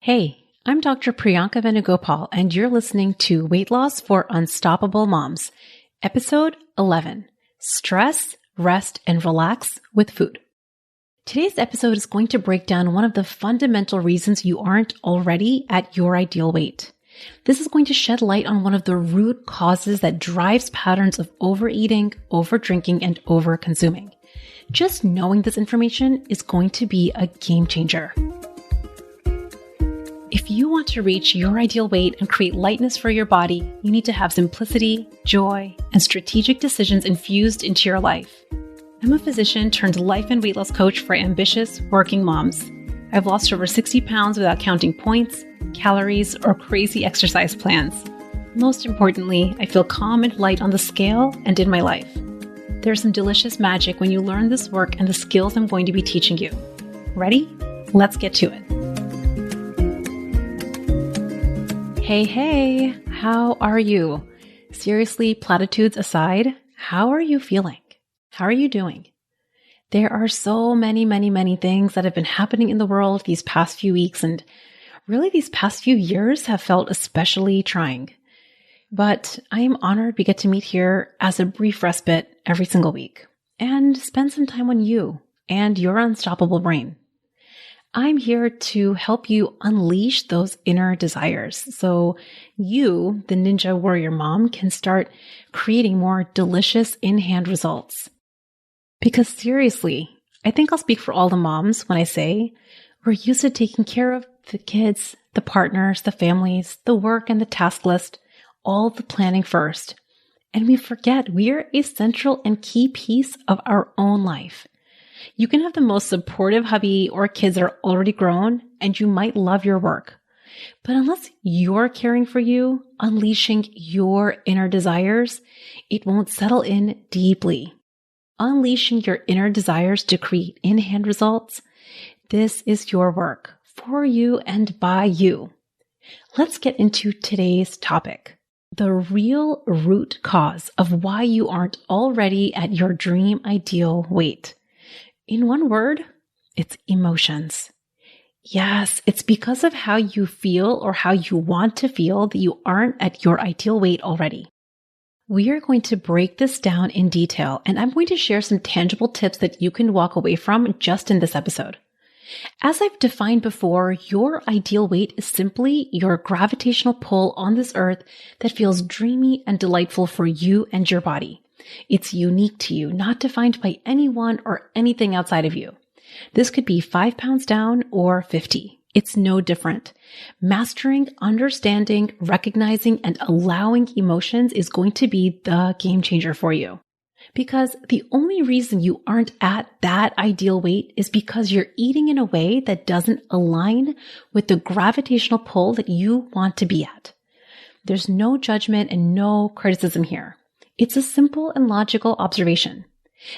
Hey, I'm Dr. Priyanka Venugopal, and you're listening to Weight Loss for Unstoppable Moms, Episode 11, Stress, Rest, and Relax with Food. Today's episode is going to break down one of the fundamental reasons you aren't already at your ideal weight. This is going to shed light on one of the root causes that drives patterns of overeating, overdrinking, and overconsuming. Just knowing this information is going to be a game changer. If you want to reach your ideal weight and create lightness for your body, you need to have simplicity, joy, and strategic decisions infused into your life. I'm a physician turned life and weight loss coach for ambitious working moms. I've lost over 60 pounds without counting points, calories, or crazy exercise plans. Most importantly, I feel calm and light on the scale and in my life. There's some delicious magic when you learn this work and the skills I'm going to be teaching you. Ready? Let's get to it. Hey, how are you? Seriously, platitudes aside, how are you feeling? How are you doing? There are so many things that have been happening in the world these past few weeks, and really these past few years have felt especially trying. But I am honored we get to meet here as a brief respite every single week and spend some time on you and your unstoppable brain. I'm here to help you unleash those inner desires so you, the ninja warrior mom, can start creating more delicious in-hand results. Because seriously, I think I'll speak for all the moms when I say we're used to taking care of the kids, the partners, the families, the work and the task list, all the planning first. And we forget we're a central and key piece of our own life. You can have the most supportive hubby or kids that are already grown, and you might love your work. But unless you're caring for you, unleashing your inner desires, it won't settle in deeply. Unleashing your inner desires to create in-hand results, this is your work for you and by you. Let's get into today's topic. The real root cause of why you aren't already at your dream ideal weight. In one word, it's emotions. Yes, it's because of how you feel or how you want to feel that you aren't at your ideal weight already. We are going to break this down in detail, and I'm going to share some tangible tips that you can walk away from just in this episode. As I've defined before, your ideal weight is simply your gravitational pull on this earth that feels dreamy and delightful for you and your body. It's unique to you, not defined by anyone or anything outside of you. This could be 5 pounds down or 50. It's no different. Mastering, understanding, recognizing, and allowing emotions is going to be the game changer for you. Because the only reason you aren't at that ideal weight is because you're eating in a way that doesn't align with the gravitational pull that you want to be at. There's no judgment and no criticism here. It's a simple and logical observation.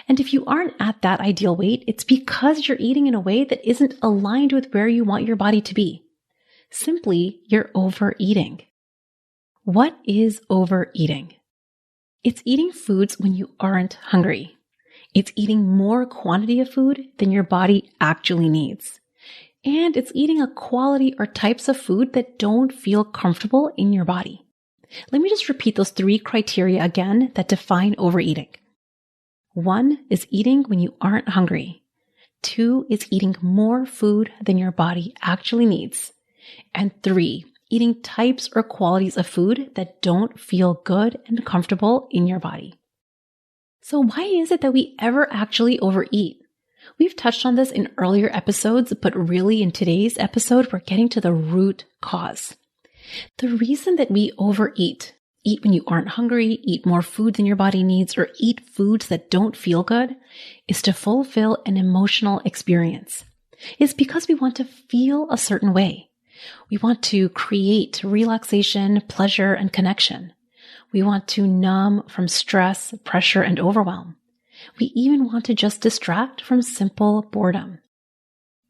And if you aren't at that ideal weight, it's because you're eating in a way that isn't aligned with where you want your body to be. Simply, you're overeating. What is overeating? It's eating foods when you aren't hungry. It's eating more quantity of food than your body actually needs. And it's eating a quality or types of food that don't feel comfortable in your body. Let me just repeat those 3 criteria again that define overeating. 1 is eating when you aren't hungry. 2 is eating more food than your body actually needs. And 3, eating types or qualities of food that don't feel good and comfortable in your body. So why is it that we ever actually overeat? We've touched on this in earlier episodes, but really in today's episode, we're getting to the root cause. The reason that we overeat, eat when you aren't hungry, eat more food than your body needs, or eat foods that don't feel good, is to fulfill an emotional experience. It's because we want to feel a certain way. We want to create relaxation, pleasure, and connection. We want to numb from stress, pressure, and overwhelm. We even want to just distract from simple boredom.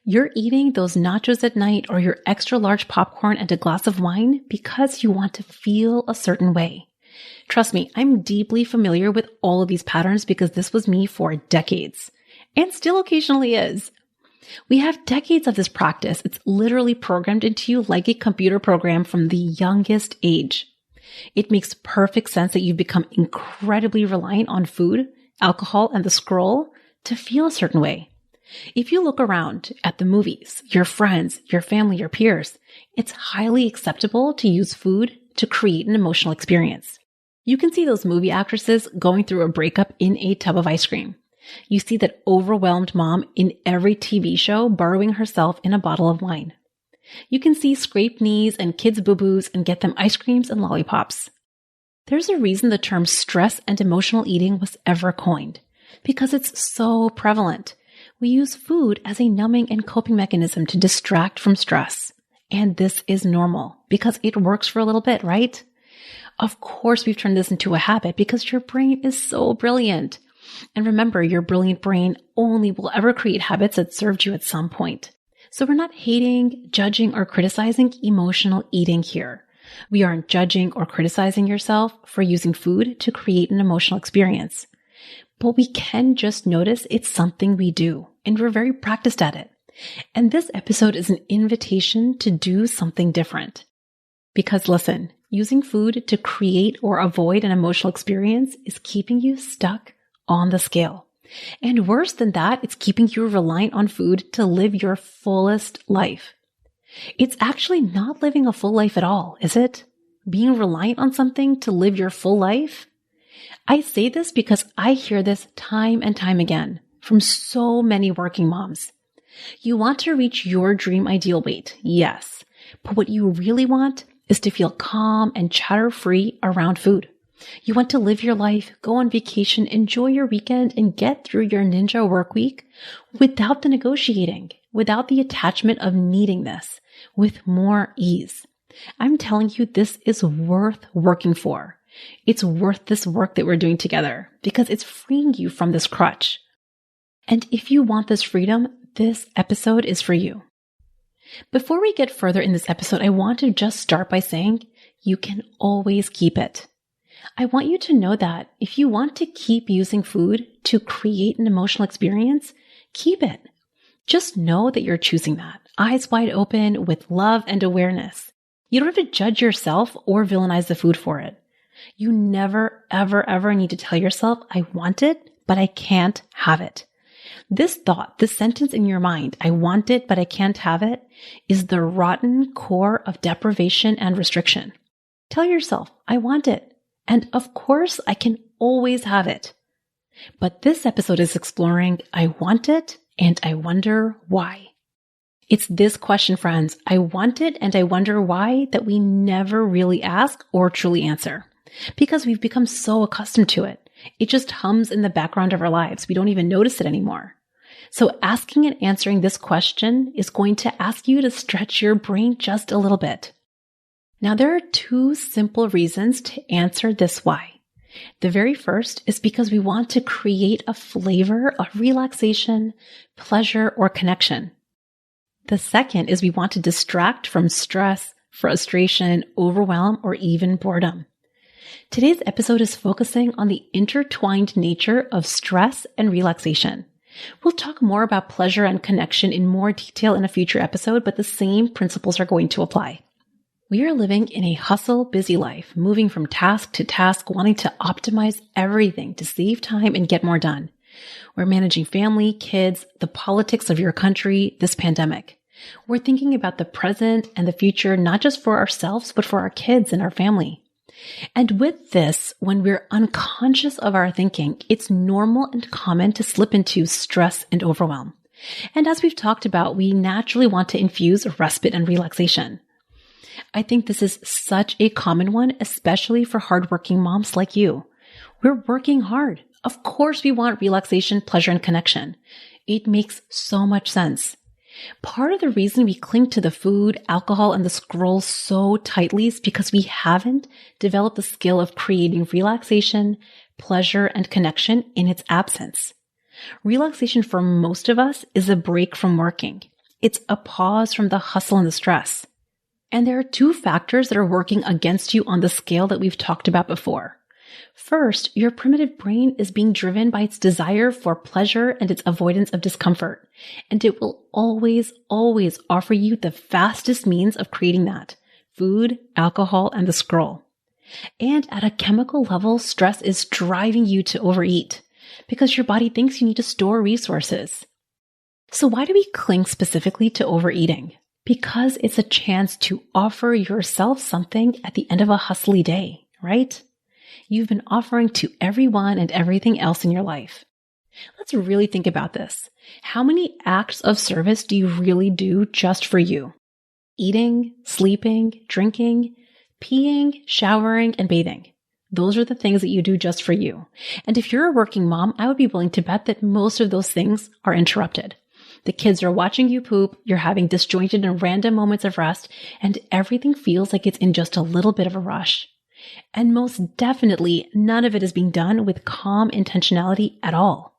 You're eating those nachos at night or your extra large popcorn and a glass of wine because you want to feel a certain way. Trust me, I'm deeply familiar with all of these patterns because this was me for decades and still occasionally is. We have decades of this practice. It's literally programmed into you like a computer program from the youngest age. It makes perfect sense that you've become incredibly reliant on food, alcohol, and the scroll to feel a certain way. If you look around at the movies, your friends, your family, your peers, it's highly acceptable to use food to create an emotional experience. You can see those movie actresses going through a breakup in a tub of ice cream. You see that overwhelmed mom in every TV show burrowing herself in a bottle of wine. You can see scraped knees and kids' boo-boos and get them ice creams and lollipops. There's a reason the term stress and emotional eating was ever coined, because it's so prevalent. We use food as a numbing and coping mechanism to distract from stress. And this is normal because it works for a little bit, right? Of course, we've turned this into a habit because your brain is so brilliant. And remember, your brilliant brain only will ever create habits that served you at some point. So we're not hating, judging, or criticizing emotional eating here. We aren't judging or criticizing yourself for using food to create an emotional experience. But we can just notice it's something we do, and we're very practiced at it. And this episode is an invitation to do something different. Because listen, using food to create or avoid an emotional experience is keeping you stuck on the scale. And worse than that, it's keeping you reliant on food to live your fullest life. It's actually not living a full life at all, is it? Being reliant on something to live your full life? I say this because I hear this time and time again from so many working moms. You want to reach your dream ideal weight, yes, but what you really want is to feel calm and chatter-free around food. You want to live your life, go on vacation, enjoy your weekend, and get through your ninja work week without the negotiating, without the attachment of needing this, with more ease. I'm telling you, this is worth working for. It's worth this work that we're doing together because it's freeing you from this crutch. And if you want this freedom, this episode is for you. Before we get further in this episode, I want to just start by saying you can always keep it. I want you to know that if you want to keep using food to create an emotional experience, keep it. Just know that you're choosing that, eyes wide open with love and awareness. You don't have to judge yourself or villainize the food for it. You never, ever, ever need to tell yourself, I want it, but I can't have it. This thought, this sentence in your mind, I want it, but I can't have it, is the rotten core of deprivation and restriction. Tell yourself, I want it. And of course, I can always have it. But this episode is exploring, I want it, and I wonder why. It's this question, friends, I want it, and I wonder why, that we never really ask or truly answer. Because we've become so accustomed to it. It just hums in the background of our lives. We don't even notice it anymore. So asking and answering this question is going to ask you to stretch your brain just a little bit. Now, there are two simple reasons to answer this why. The very first is because we want to create a flavor of relaxation, pleasure, or connection. The second is we want to distract from stress, frustration, overwhelm, or even boredom. Today's episode is focusing on the intertwined nature of stress and relaxation. We'll talk more about pleasure and connection in more detail in a future episode, but the same principles are going to apply. We are living in a hustle, busy life, moving from task to task, wanting to optimize everything to save time and get more done. We're managing family, kids, the politics of your country, this pandemic. We're thinking about the present and the future, not just for ourselves, but for our kids and our family. And with this, when we're unconscious of our thinking, it's normal and common to slip into stress and overwhelm. And as we've talked about, we naturally want to infuse respite and relaxation. I think this is such a common one, especially for hardworking moms like you. We're working hard. Of course, we want relaxation, pleasure, and connection. It makes so much sense. Part of the reason we cling to the food, alcohol, and the scroll so tightly is because we haven't developed the skill of creating relaxation, pleasure, and connection in its absence. Relaxation for most of us is a break from working. It's a pause from the hustle and the stress. And there are two factors that are working against you on the scale that we've talked about before. First, your primitive brain is being driven by its desire for pleasure and its avoidance of discomfort. And it will always, always offer you the fastest means of creating that: food, alcohol, and the scroll. And at a chemical level, stress is driving you to overeat because your body thinks you need to store resources. So why do we cling specifically to overeating? Because it's a chance to offer yourself something at the end of a hustly day, right? You've been offering to everyone and everything else in your life. Let's really think about this. How many acts of service do you really do just for you? Eating, sleeping, drinking, peeing, showering, and bathing. Those are the things that you do just for you. And if you're a working mom, I would be willing to bet that most of those things are interrupted. The kids are watching you poop, you're having disjointed and random moments of rest, and everything feels like it's in just a little bit of a rush. And most definitely, none of it is being done with calm intentionality at all.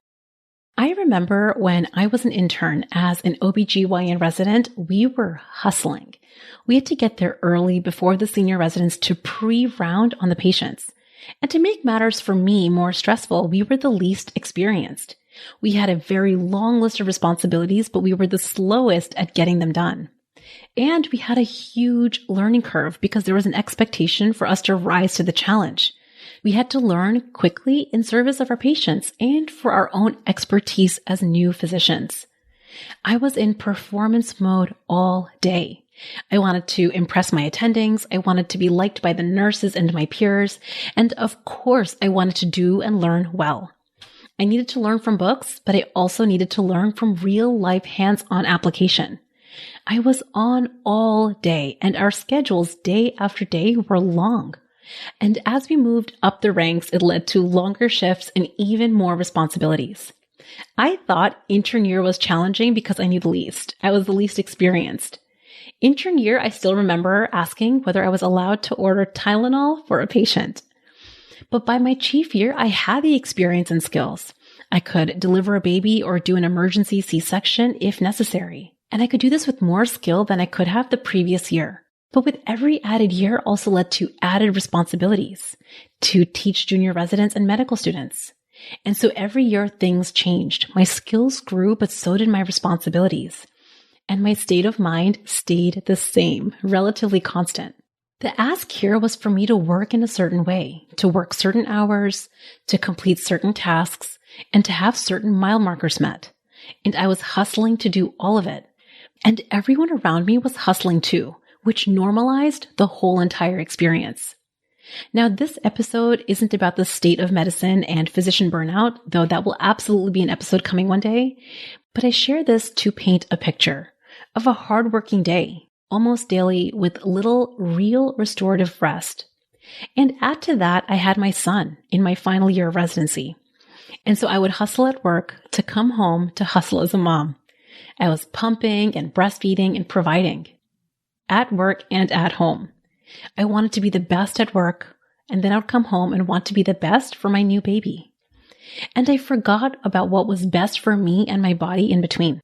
I remember when I was an intern as an OBGYN resident, we were hustling. We had to get there early before the senior residents to pre-round on the patients. And to make matters for me more stressful, we were the least experienced. We had a very long list of responsibilities, but we were the slowest at getting them done. And we had a huge learning curve because there was an expectation for us to rise to the challenge. We had to learn quickly in service of our patients and for our own expertise as new physicians. I was in performance mode all day. I wanted to impress my attendings. I wanted to be liked by the nurses and my peers. And of course, I wanted to do and learn well. I needed to learn from books, but I also needed to learn from real life hands-on application. I was on all day, and our schedules day after day were long. And as we moved up the ranks, it led to longer shifts and even more responsibilities. I thought intern year was challenging because I knew the least. I was the least experienced. Intern year, I still remember asking whether I was allowed to order Tylenol for a patient. But by my chief year, I had the experience and skills. I could deliver a baby or do an emergency C-section if necessary. And I could do this with more skill than I could have the previous year. But with every added year also led to added responsibilities to teach junior residents and medical students. And so every year things changed. My skills grew, but so did my responsibilities. And my state of mind stayed the same, relatively constant. The ask here was for me to work in a certain way, to work certain hours, to complete certain tasks, and to have certain mile markers met. And I was hustling to do all of it. And everyone around me was hustling too, which normalized the whole entire experience. Now, this episode isn't about the state of medicine and physician burnout, though that will absolutely be an episode coming one day. But I share this to paint a picture of a hardworking day, almost daily, with little real restorative rest. And add to that, I had my son in my final year of residency. And so I would hustle at work to come home to hustle as a mom. I was pumping and breastfeeding and providing at work and at home. I wanted to be the best at work, and then I would come home and want to be the best for my new baby. And I forgot about what was best for me and my body in between.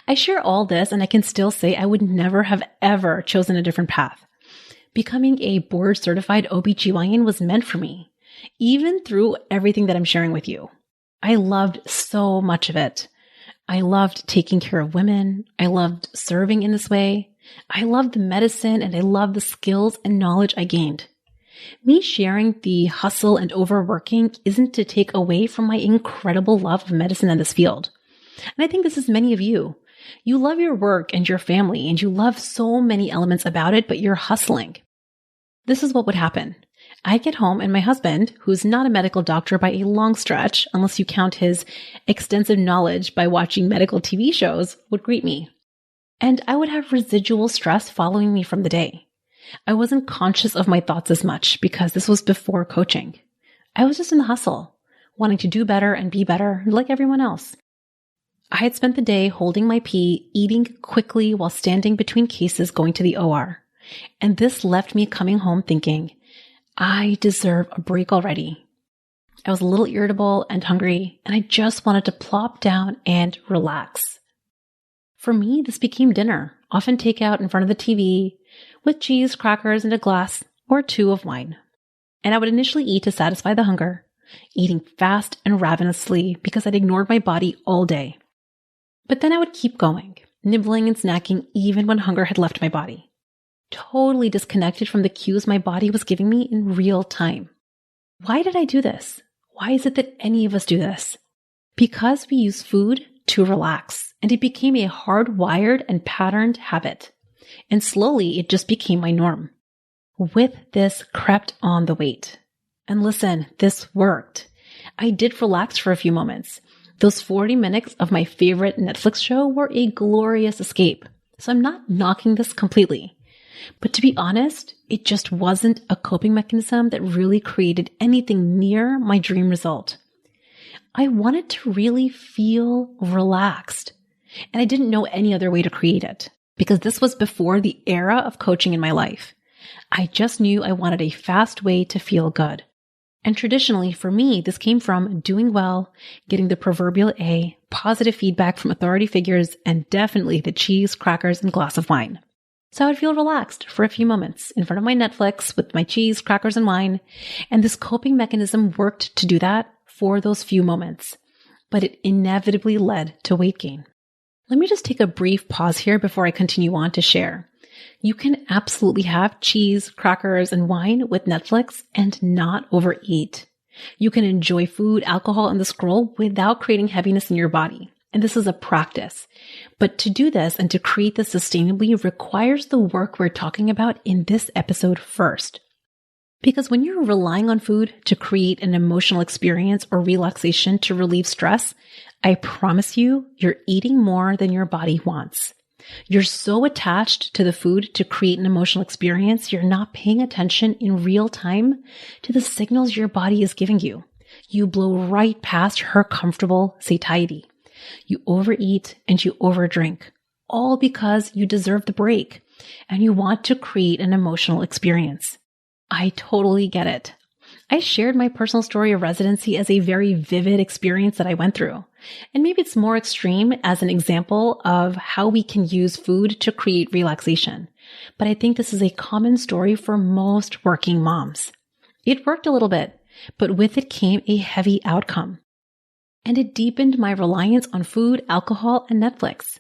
I share all this, and I can still say I would never have ever chosen a different path. Becoming a board-certified OBGYN was meant for me, even through everything that I'm sharing with you. I loved so much of it. I loved taking care of women. I loved serving in this way. I loved the medicine, and I loved the skills and knowledge I gained. Me sharing the hustle and overworking isn't to take away from my incredible love of medicine and this field. And I think this is many of you. You love your work and your family, and you love so many elements about it, but you're hustling. This is what would happen. I'd get home and my husband, who's not a medical doctor by a long stretch, unless you count his extensive knowledge by watching medical TV shows, would greet me. And I would have residual stress following me from the day. I wasn't conscious of my thoughts as much because this was before coaching. I was just in the hustle, wanting to do better and be better like everyone else. I had spent the day holding my pee, eating quickly while standing between cases going to the OR. And this left me coming home thinking, I deserve a break already. I was a little irritable and hungry, and I just wanted to plop down and relax. For me, this became dinner, often takeout in front of the TV, with cheese, crackers, and a glass or two of wine. And I would initially eat to satisfy the hunger, eating fast and ravenously because I'd ignored my body all day. But then I would keep going, nibbling and snacking even when hunger had left my body, totally disconnected from the cues my body was giving me in real time. Why did I do this? Why is it that any of us do this? Because we use food to relax, and it became a hardwired and patterned habit. And slowly, it just became my norm. With this crept on the weight. And listen, this worked. I did relax for a few moments. Those 40 minutes of my favorite Netflix show were a glorious escape. So I'm not knocking this completely. But to be honest, it just wasn't a coping mechanism that really created anything near my dream result. I wanted to really feel relaxed. And I didn't know any other way to create it because this was before the era of coaching in my life. I just knew I wanted a fast way to feel good. And traditionally, for me, this came from doing well, getting the proverbial A, positive feedback from authority figures, and definitely the cheese, crackers, and glass of wine. So I would feel relaxed for a few moments in front of my Netflix with my cheese, crackers, and wine. And this coping mechanism worked to do that for those few moments. But it inevitably led to weight gain. Let me just take a brief pause here before I continue on to share. You can absolutely have cheese, crackers, and wine with Netflix and not overeat. You can enjoy food, alcohol, and the scroll without creating heaviness in your body. And this is a practice. But to do this and to create this sustainably requires the work we're talking about in this episode first. Because when you're relying on food to create an emotional experience or relaxation to relieve stress, I promise you, you're eating more than your body wants. You're so attached to the food to create an emotional experience, you're not paying attention in real time to the signals your body is giving you. You blow right past her comfortable satiety. You overeat and you overdrink, all because you deserve the break and you want to create an emotional experience. I totally get it. I shared my personal story of residency as a very vivid experience that I went through. And maybe it's more extreme as an example of how we can use food to create relaxation. But I think this is a common story for most working moms. It worked a little bit, but with it came a heavy outcome. And it deepened my reliance on food, alcohol, and Netflix.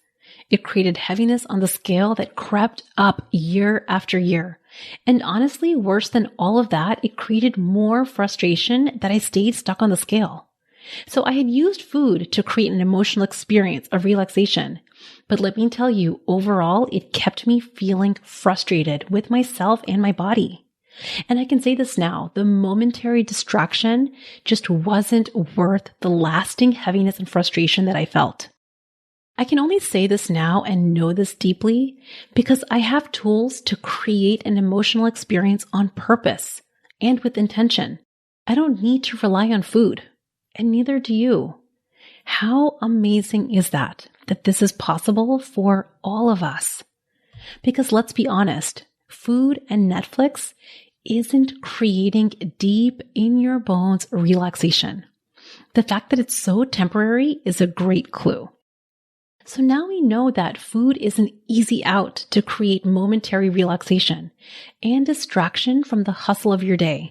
It created heaviness on the scale that crept up year after year. And honestly, worse than all of that, it created more frustration that I stayed stuck on the scale. So I had used food to create an emotional experience of relaxation. But let me tell you, overall, it kept me feeling frustrated with myself and my body. And I can say this now, the momentary distraction just wasn't worth the lasting heaviness and frustration that I felt. I can only say this now and know this deeply because I have tools to create an emotional experience on purpose and with intention. I don't need to rely on food, and neither do you. How amazing is that this is possible for all of us? Because let's be honest, food and Netflix isn't creating deep in your bones relaxation. The fact that it's so temporary is a great clue. So now we know that food is an easy out to create momentary relaxation and distraction from the hustle of your day.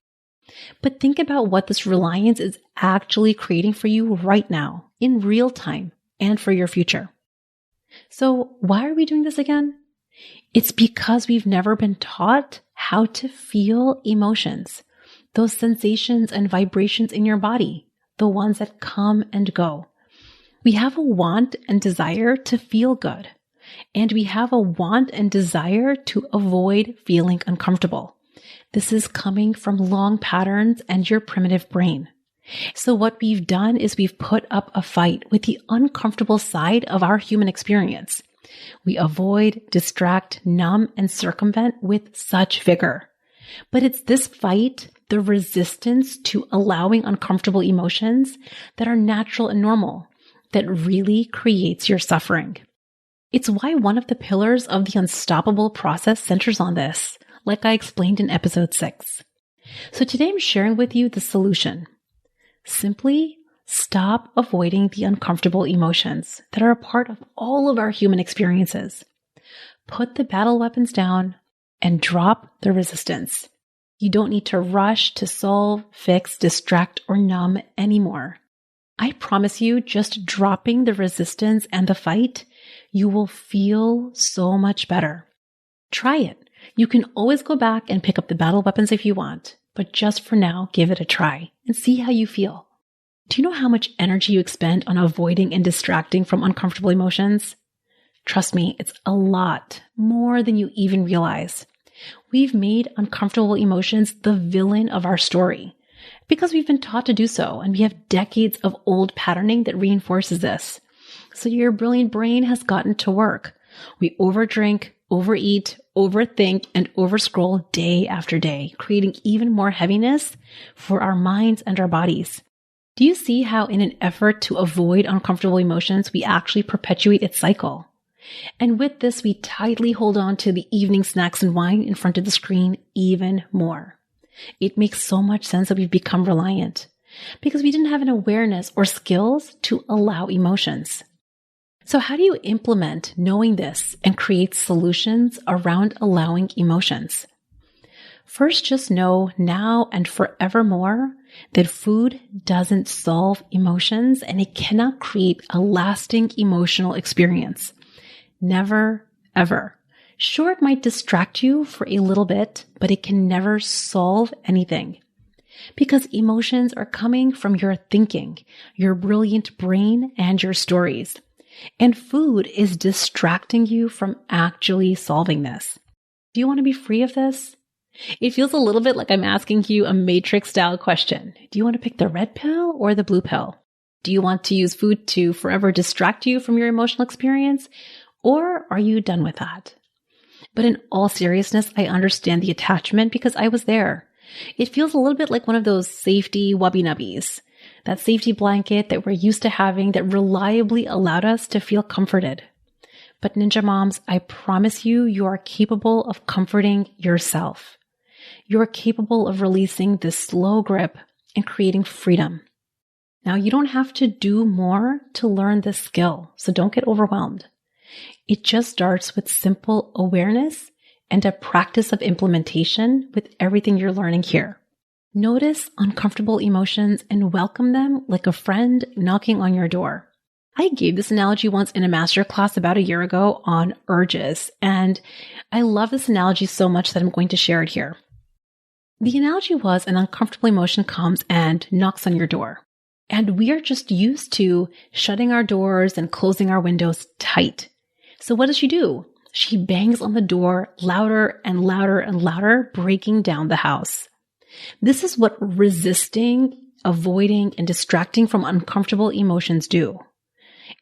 But think about what this reliance is actually creating for you right now, in real time, and for your future. So why are we doing this again? It's because we've never been taught how to feel emotions, those sensations and vibrations in your body, the ones that come and go. We have a want and desire to feel good, and we have a want and desire to avoid feeling uncomfortable. This is coming from long patterns and your primitive brain. So what we've done is we've put up a fight with the uncomfortable side of our human experience. We avoid, distract, numb, and circumvent with such vigor. But it's this fight, the resistance to allowing uncomfortable emotions that are natural and normal, that really creates your suffering. It's why one of the pillars of the unstoppable process centers on this, like I explained in episode 6. So today I'm sharing with you the solution. Simply stop avoiding the uncomfortable emotions that are a part of all of our human experiences. Put the battle weapons down and drop the resistance. You don't need to rush to solve, fix, distract, or numb anymore. I promise you, just dropping the resistance and the fight, you will feel so much better. Try it. You can always go back and pick up the battle weapons if you want, but just for now, give it a try and see how you feel. Do you know how much energy you expend on avoiding and distracting from uncomfortable emotions? Trust me, it's a lot more than you even realize. We've made uncomfortable emotions the villain of our story because we've been taught to do so, and we have decades of old patterning that reinforces this. So your brilliant brain has gotten to work. We overdrink, overeat, overthink, and overscroll day after day, creating even more heaviness for our minds and our bodies. Do you see how in an effort to avoid uncomfortable emotions, we actually perpetuate its cycle? And with this, we tightly hold on to the evening snacks and wine in front of the screen even more. It makes so much sense that we've become reliant because we didn't have an awareness or skills to allow emotions. So how do you implement knowing this and create solutions around allowing emotions? First, just know now and forevermore that food doesn't solve emotions and it cannot create a lasting emotional experience. Never, ever. Sure, it might distract you for a little bit, but it can never solve anything. Because emotions are coming from your thinking, your brilliant brain, and your stories. And food is distracting you from actually solving this. Do you want to be free of this? It feels a little bit like I'm asking you a Matrix-style question. Do you want to pick the red pill or the blue pill? Do you want to use food to forever distract you from your emotional experience? Or are you done with that? But in all seriousness, I understand the attachment because I was there. It feels a little bit like one of those safety wubby-nubbies, that safety blanket that we're used to having that reliably allowed us to feel comforted. But Ninja Moms, I promise you, you are capable of comforting yourself. You are capable of releasing this slow grip and creating freedom. Now, you don't have to do more to learn this skill, so don't get overwhelmed. It just starts with simple awareness and a practice of implementation with everything you're learning here. Notice uncomfortable emotions and welcome them like a friend knocking on your door. I gave this analogy once in a masterclass about a year ago on urges, and I love this analogy so much that I'm going to share it here. The analogy was an uncomfortable emotion comes and knocks on your door, and we are just used to shutting our doors and closing our windows tight. So what does she do? She bangs on the door louder and louder and louder, breaking down the house. This is what resisting, avoiding, and distracting from uncomfortable emotions do.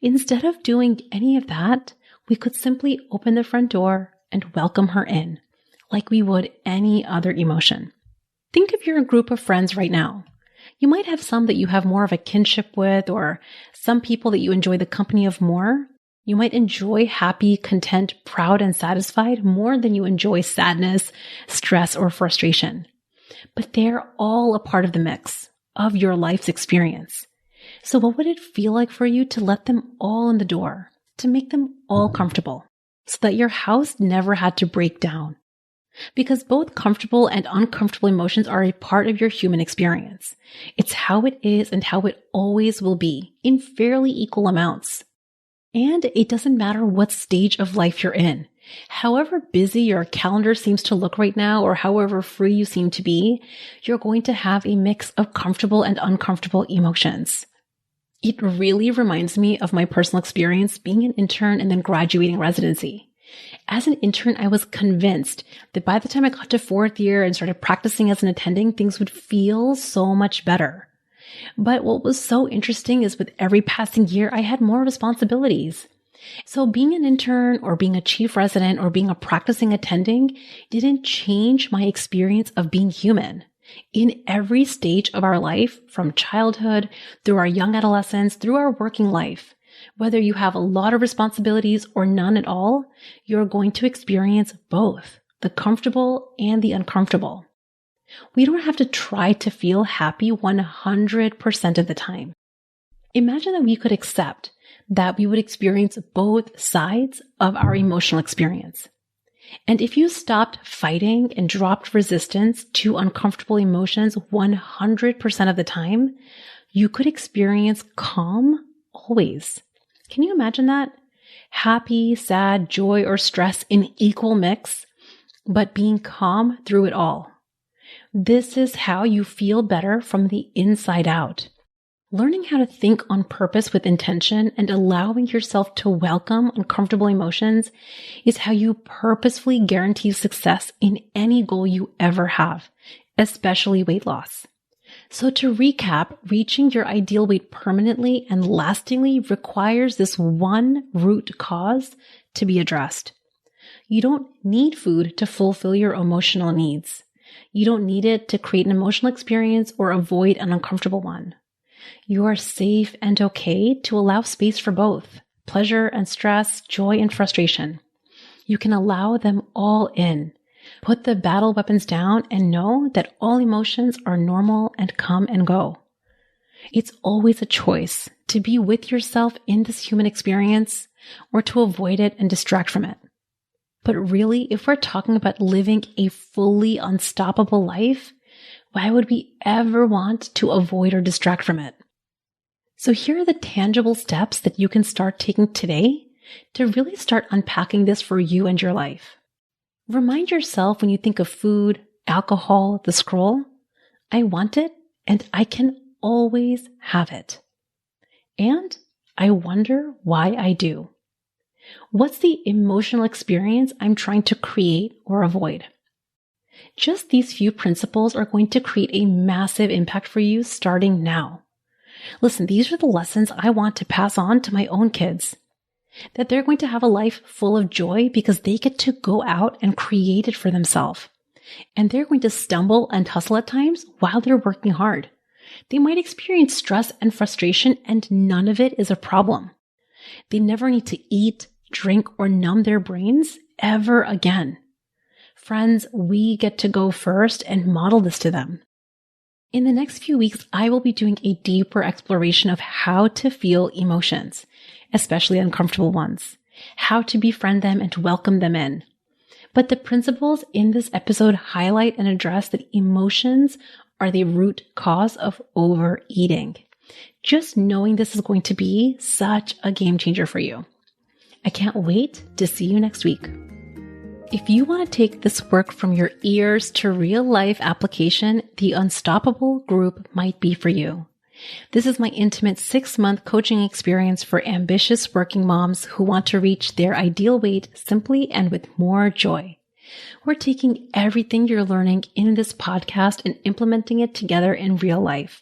Instead of doing any of that, we could simply open the front door and welcome her in, like we would any other emotion. Think of your group of friends right now. You might have some that you have more of a kinship with, or some people that you enjoy the company of more. You might enjoy happy, content, proud, and satisfied more than you enjoy sadness, stress, or frustration. But they're all a part of the mix of your life's experience. So what would it feel like for you to let them all in the door, to make them all comfortable, so that your house never had to break down? Because both comfortable and uncomfortable emotions are a part of your human experience. It's how it is and how it always will be, in fairly equal amounts. And it doesn't matter what stage of life you're in. However busy your calendar seems to look right now, or however free you seem to be, you're going to have a mix of comfortable and uncomfortable emotions. It really reminds me of my personal experience being an intern and then graduating residency. As an intern, I was convinced that by the time I got to fourth year and started practicing as an attending, things would feel so much better. But what was so interesting is with every passing year, I had more responsibilities. So being an intern or being a chief resident or being a practicing attending didn't change my experience of being human. In every stage of our life, from childhood, through our young adolescence, through our working life, whether you have a lot of responsibilities or none at all, you're going to experience both, the comfortable and the uncomfortable. We don't have to try to feel happy 100% of the time. Imagine that we could accept that we would experience both sides of our emotional experience. And if you stopped fighting and dropped resistance to uncomfortable emotions 100% of the time, you could experience calm always. Can you imagine that? Happy, sad, joy, or stress in equal mix, but being calm through it all. This is how you feel better from the inside out. Learning how to think on purpose with intention and allowing yourself to welcome uncomfortable emotions is how you purposefully guarantee success in any goal you ever have, especially weight loss. So to recap, reaching your ideal weight permanently and lastingly requires this one root cause to be addressed. You don't need food to fulfill your emotional needs. You don't need it to create an emotional experience or avoid an uncomfortable one. You are safe and okay to allow space for both pleasure and stress, joy and frustration. You can allow them all in. Put the battle weapons down and know that all emotions are normal and come and go. It's always a choice to be with yourself in this human experience or to avoid it and distract from it. But really, if we're talking about living a fully unstoppable life, why would we ever want to avoid or distract from it? So here are the tangible steps that you can start taking today to really start unpacking this for you and your life. Remind yourself when you think of food, alcohol, the scroll, I want it and I can always have it. And I wonder why I do. What's the emotional experience I'm trying to create or avoid? Just these few principles are going to create a massive impact for you starting now. Listen, these are the lessons I want to pass on to my own kids. That they're going to have a life full of joy because they get to go out and create it for themselves. And they're going to stumble and hustle at times while they're working hard. They might experience stress and frustration, and none of it is a problem. They never need to eat, drink, or numb their brains ever again. Friends, we get to go first and model this to them. In the next few weeks, I will be doing a deeper exploration of how to feel emotions, especially uncomfortable ones, how to befriend them and welcome them in. But the principles in this episode highlight and address that emotions are the root cause of overeating. Just knowing this is going to be such a game changer for you. I can't wait to see you next week. If you want to take this work from your ears to real life application, the Unstoppable group might be for you. This is my intimate 6-month coaching experience for ambitious working moms who want to reach their ideal weight simply and with more joy. We're taking everything you're learning in this podcast and implementing it together in real life.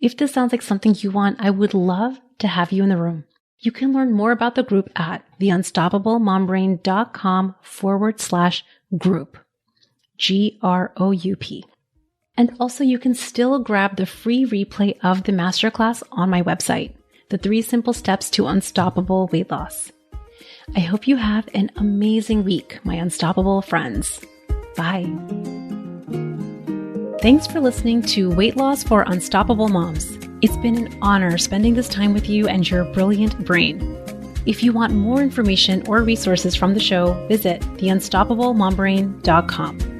If this sounds like something you want, I would love to have you in the room. You can learn more about the group at theunstoppablemombrain.com/group, GROUP. And also you can still grab the free replay of the masterclass on my website, The 3 Simple Steps to Unstoppable Weight Loss. I hope you have an amazing week, my unstoppable friends. Bye. Thanks for listening to Weight Loss for Unstoppable Moms. It's been an honor spending this time with you and your brilliant brain. If you want more information or resources from the show, visit theunstoppablemombrain.com.